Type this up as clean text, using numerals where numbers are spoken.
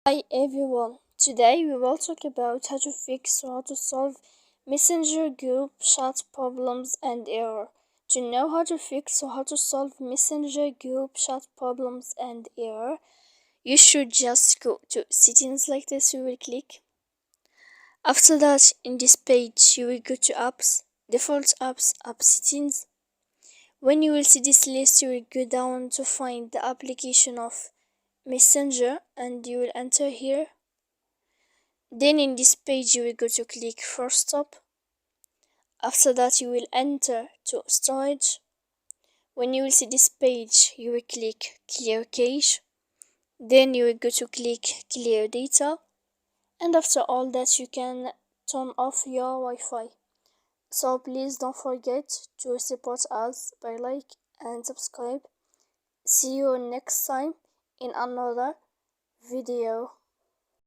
Hi everyone, today we will talk about how to fix or how to solve Messenger group chat problems and error. To know how to fix or how to solve Messenger group chat problems and error, you should just go to settings like this. You will click. After that, in this page, you will go to apps, default apps, app settings. When you will see this list, you will go down to find the application of Messenger and you will enter here. Then in this page you will go to click first stop. After that you will enter to storage. When you will see this page you will click clear cache. Then you will go to click clear data. And after all that you can turn off your Wi-Fi. So please don't forget to support us by like and subscribe. See you next time in another video.